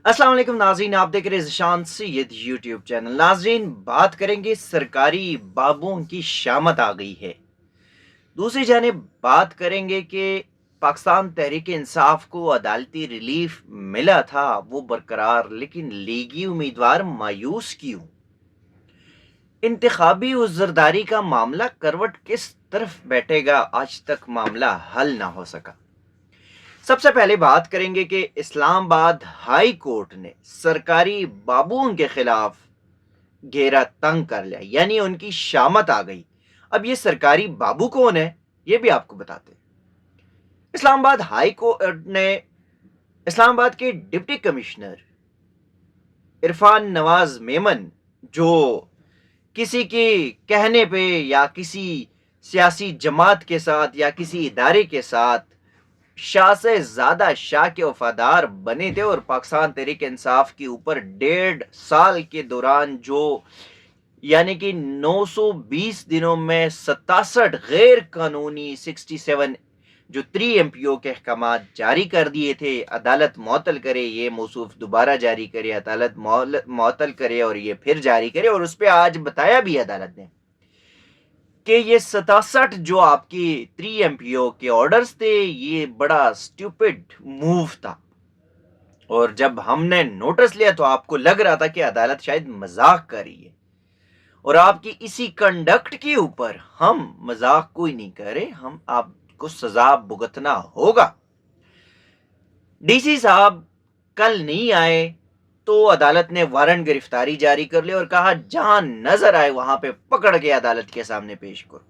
अस्सलाम वालेकुम नाज़रीन, आप देख रहे हैं ज़ीशान सैयद यूट्यूब चैनल। नाज़रीन, बात करेंगे सरकारी बाबुओं की शामत आ गई है। दूसरी जानिब बात करेंगे कि पाकिस्तान तहरीक इंसाफ को अदालती रिलीफ मिला था वो बरकरार, लेकिन लीगी उम्मीदवार मायूस क्यों? इंतखाबी उज़रदारी का मामला करवट किस तरफ बैठेगा, आज तक मामला हल ना हो सका। सबसे पहले बात करेंगे कि इस्लामाबाद हाई कोर्ट ने सरकारी बाबुओं के खिलाफ घेरा तंग कर लिया, यानी उनकी शामत आ गई। अब ये सरकारी बाबू कौन है, ये भी आपको बताते हैं। इस्लामाबाद हाई कोर्ट ने इस्लामाबाद के डिप्टी कमिश्नर इरफान नवाज मेमन, जो किसी के कहने पे या किसी सियासी जमात के साथ या किसी इदारे के साथ शाह से ज्यादा शाह के वफादार बने थे, और पाकिस्तान तहरीक इंसाफ के ऊपर 1.5 साल के दौरान जो यानी कि 920 दिनों में 67 गैर कानूनी 67 जो 3 MPO के अहकाम जारी कर दिए थे, अदालत मअतल करे, ये मौसूफ दोबारा जारी करे, अदालत मअतल करे और ये फिर जारी करे। और उस पर आज बताया भी अदालत ने कि ये 67 जो आपकी 3 MPO के ऑर्डर्स थे, ये बड़ा स्टूपिड मूव था। और जब हमने नोटिस लिया तो आपको लग रहा था कि अदालत शायद मजाक कर रही है, और आपकी इसी कंडक्ट के ऊपर हम मजाक कोई नहीं कर रहे, हम आपको सजा भुगतना होगा। डीसी साहब कल नहीं आए तो अदालत ने वारंट गिरफ्तारी जारी कर लिया और कहा जहां नजर आए वहां पे पकड़ के अदालत के सामने पेश करो।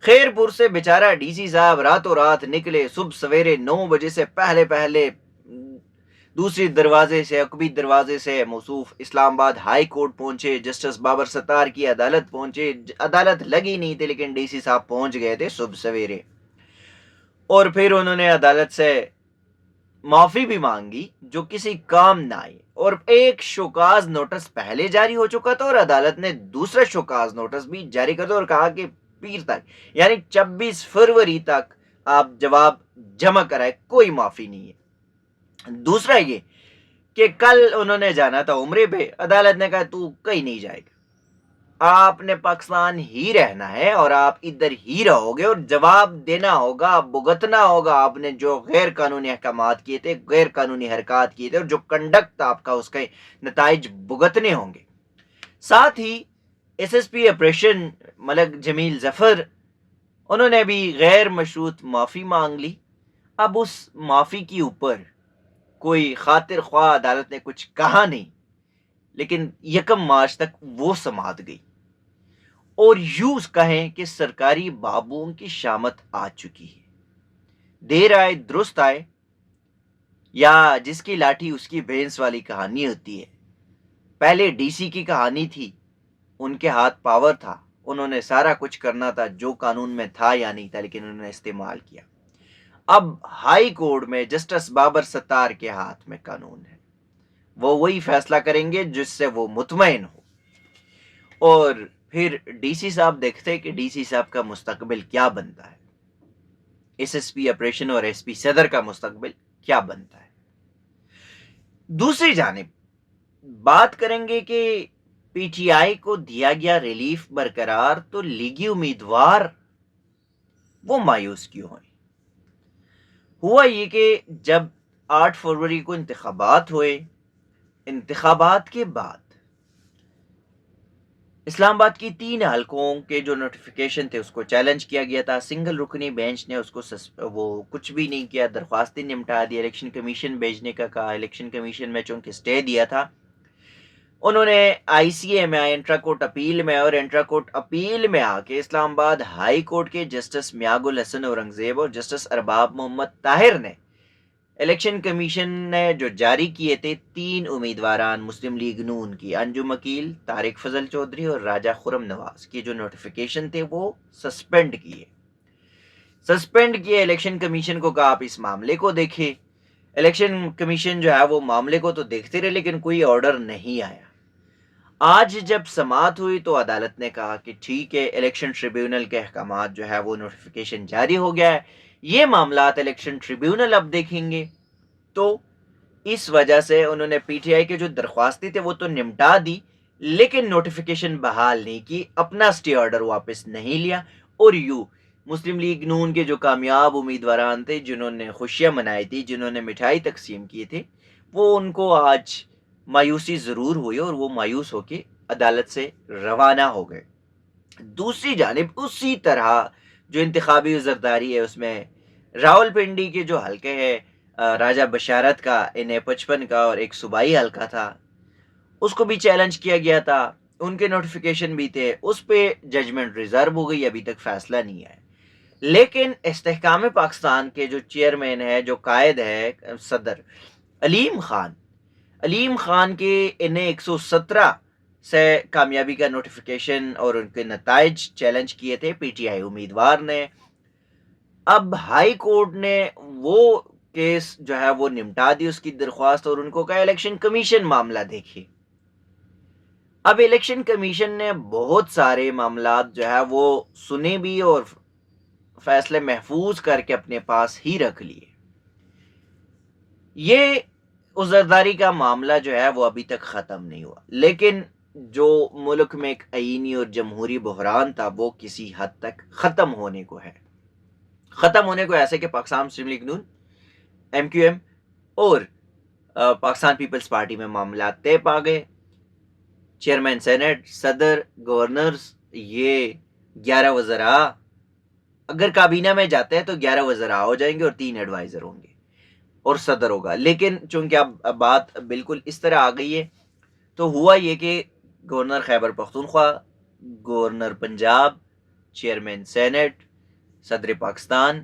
खैरपुर से बेचारा डीसी साहब रातों रात निकले, सुबह सवेरे 9 बजे से पहले पहले दूसरी दरवाजे से, अकबी दरवाजे से मौसूफ इस्लामाबाद हाई कोर्ट पहुंचे, जस्टिस बाबर सत्तार की अदालत पहुंचे। अदालत लगी नहीं थी, लेकिन डीसी साहब पहुंच गए थे सुबह सवेरे, और फिर उन्होंने अदालत से माफी भी मांगी जो किसी काम ना आई। और एक शोकाज नोटिस पहले जारी हो चुका था, और अदालत ने दूसरा शोकाज नोटिस भी जारी कर दिया और कहा कि पीर तक यानी 26 फरवरी तक आप जवाब जमा कराए, कोई माफी नहीं है। दूसरा ये कि कल उन्होंने जाना था उम्रे पे, अदालत ने कहा तू कहीं नहीं जाएगा, आपने पाकिस्तान ही रहना है और आप इधर ही रहोगे, और जवाब देना होगा, भुगतना होगा आपने जो गैर कानूनी अहकाम किए थे, गैर कानूनी हरकत किए थे, और जो कंडक्ट था आपका उसके नताइज भुगतने होंगे। साथ ही SSP ऑपरेशन मलक जमील जफर, उन्होंने भी गैर मशरूत माफी मांग ली। अब उस माफी के ऊपर कोई खातिर ख्वाह अदालत ने कुछ कहा नहीं, लेकिन 1 मार्च तक वो समात गई, और यूं कहें कि सरकारी बाबुओं की शामत आ चुकी है। देर आए दुरुस्त आए, या जिसकी लाठी उसकी भैंस वाली कहानी होती है। पहले डीसी की कहानी थी, उनके हाथ पावर था, उन्होंने सारा कुछ करना था जो कानून में था या नहीं था, लेकिन उन्होंने इस्तेमाल किया। अब हाई कोर्ट में जस्टिस बाबर सत्तार के हाथ में कानून है, वो वही फैसला करेंगे जिससे वो मुतमईन हो, और फिर डीसी साहब देखते हैं कि डीसी साहब का मुस्तकबिल क्या बनता है, SSP ऑपरेशन और SP सदर का मुस्तकबिल क्या बनता है। दूसरी जानिब बात करेंगे कि PTI को दिया गया रिलीफ बरकरार, तो लीगी उम्मीदवार वो मायूस क्यों हुए? हुआ ये कि जब 8 फरवरी को इंतखाबात हुए, इंतखाबात के बाद इस्लामाबाद की 3 हलकों के जो नोटिफिकेशन थे उसको चैलेंज किया गया था। सिंगल रुकनी बेंच ने उसको वो कुछ भी नहीं किया, दरख्वास्त ही निपटा दी, इलेक्शन कमीशन भेजने का कहा। इलेक्शन कमीशन में चूंकि स्टे दिया था, उन्होंने ICA में इंट्रा कोर्ट अपील में, और इंट्रा कोर्ट अपील में आके इस्लामाबाद हाई कोर्ट के जस्टिस मियागुल हसन औरंगजेब और जस्टिस अरबाब मोहम्मद ताहिर ने इलेक्शन कमीशन ने जो जारी किए थे 3 उम्मीदवारान मुस्लिम लीग नून की, अंजुम अकील, तारिक फजल चौधरी और राजा खुरम नवाज की जो नोटिफिकेशन थे वो सस्पेंड किए इलेक्शन कमीशन को कहा आप इस मामले को देखें। इलेक्शन कमीशन जो है वो मामले को तो देखते रहे, लेकिन कोई ऑर्डर नहीं आया। आज जब समात हुई तो अदालत ने कहा कि ठीक है, इलेक्शन ट्रिब्यूनल के अहकाम जो है वो नोटिफिकेशन जारी हो गया है, ये मामला इलेक्शन ट्रिब्यूनल अब देखेंगे। तो اس وجہ سے انہوں نے پی ٹی آئی کے جو درخواستیں تھے وہ تو نمٹا دی، لیکن نوٹیفیکیشن بحال نہیں کی، اپنا سٹے آرڈر واپس نہیں لیا، اور یوں مسلم لیگ نون کے جو کامیاب امیدواران تھے، جنہوں نے خوشیاں منائی تھی، جنہوں نے مٹھائی تقسیم کی تھی، وہ ان کو آج مایوسی ضرور ہوئی اور وہ مایوس ہو کے عدالت سے روانہ ہو گئے۔ دوسری جانب اسی طرح جو انتخابی زرداری ہے، اس میں راول پنڈی کے جو حلقے ہے راجہ بشارت کا، N55 کا، اور ایک صوبائی حلقہ تھا، اس کو بھی چیلنج کیا گیا تھا، ان کے نوٹیفیکیشن بھی تھے، اس پہ ججمنٹ ریزرو ہو گئی، ابھی تک فیصلہ نہیں آیا۔ لیکن استحکام پاکستان کے جو چیئرمین ہے، جو قائد ہے، صدر علیم خان کے انہیں 117 سے کامیابی کا نوٹیفیکیشن اور ان کے نتائج چیلنج کیے تھے پی ٹی آئی امیدوار نے۔ اب ہائی کورٹ نے وہ کیس جو ہے وہ نمٹا دی، اس کی درخواست، اور ان کو کہا الیکشن کمیشن معاملہ دیکھیے۔ اب الیکشن کمیشن نے بہت سارے معاملات جو ہے وہ سنے بھی اور فیصلے محفوظ کر کے اپنے پاس ہی رکھ لیے۔ یہ عذرداری کا معاملہ جو ہے وہ ابھی تک ختم نہیں ہوا، لیکن جو ملک میں ایک آئینی اور جمہوری بحران تھا وہ کسی حد تک ختم ہونے کو ہے۔ ختم ہونے کو ایسے کہ پاکستان مسلم لیگ نون، MQM اور پاکستان پیپلز پارٹی میں معاملات طے پا گئے۔ چیئرمین سینٹ، صدر، گورنرز، یہ 11 وزراء اگر کابینہ میں جاتے ہیں تو 11 وزراء ہو جائیں گے اور 3 ایڈوائزر ہوں گے اور صدر ہوگا۔ لیکن چونکہ اب بات بالکل اس طرح آ گئی ہے، تو ہوا یہ کہ governor Khyber Pakhtunkhwa, governor Punjab, chairman senate, صدر پاکستان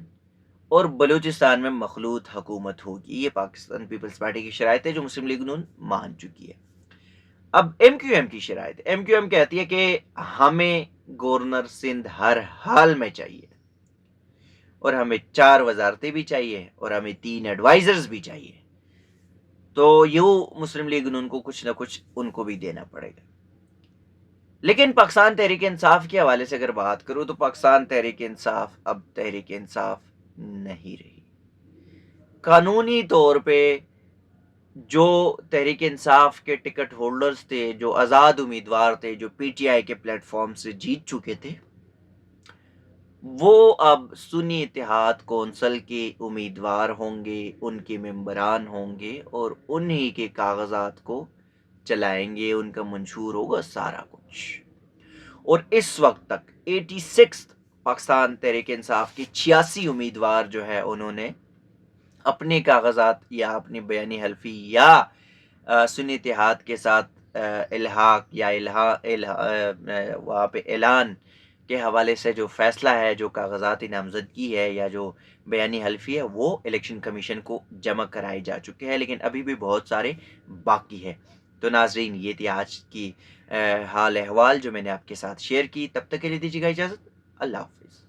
اور بلوچستان میں مخلوط حکومت ہوگی۔ یہ پاکستان پیپلز پارٹی کی شرائط ہے جو مسلم لیگ نون مان چکی ہے۔ اب MQM کی شرائط، MQM کہتی ہے کہ ہمیں گورنر سندھ ہر حال میں چاہیے، اور ہمیں 4 وزارتیں بھی چاہیے، اور ہمیں 3 ایڈوائزرز بھی چاہیے۔ تو یوں مسلم لیگ نون کو کچھ نہ کچھ ان کو بھی دینا پڑے گا۔ لیکن پاکستان تحریک انصاف کے حوالے سے اگر بات کروں تو پاکستان تحریک انصاف اب تحریک انصاف نہیں رہی۔ قانونی طور پہ جو تحریک انصاف کے ٹکٹ ہولڈرز تھے، جو آزاد امیدوار تھے، جو پی ٹی آئی کے پلیٹ فارم سے جیت چکے تھے، وہ اب سنی اتحاد کونسل کے امیدوار ہوں گے، ان کے ممبران ہوں گے، اور انہی کے کاغذات کو چلائیں گے، ان کا منشور ہوگا سارا کچھ۔ اور اس وقت تک 86 پاکستان تحریک انصاف کی 86 امیدوار جو ہے انہوں نے اپنے کاغذات یا اپنی بیانی حلفی یا سنی اتحاد کے ساتھ الحاق یا وہاں پہ اعلان کے حوالے سے جو فیصلہ ہے، جو کاغذات نامزدگی ہے یا جو بیانی حلفی ہے، وہ الیکشن کمیشن کو جمع کرائے جا چکے ہیں، لیکن ابھی بھی بہت سارے باقی ہے۔ تو ناظرین، یہ تھی آج کی حال احوال جو میں نے آپ کے ساتھ شیئر کی۔ تب تک کے لیے دیجیے گا اجازت، اللہ حافظ۔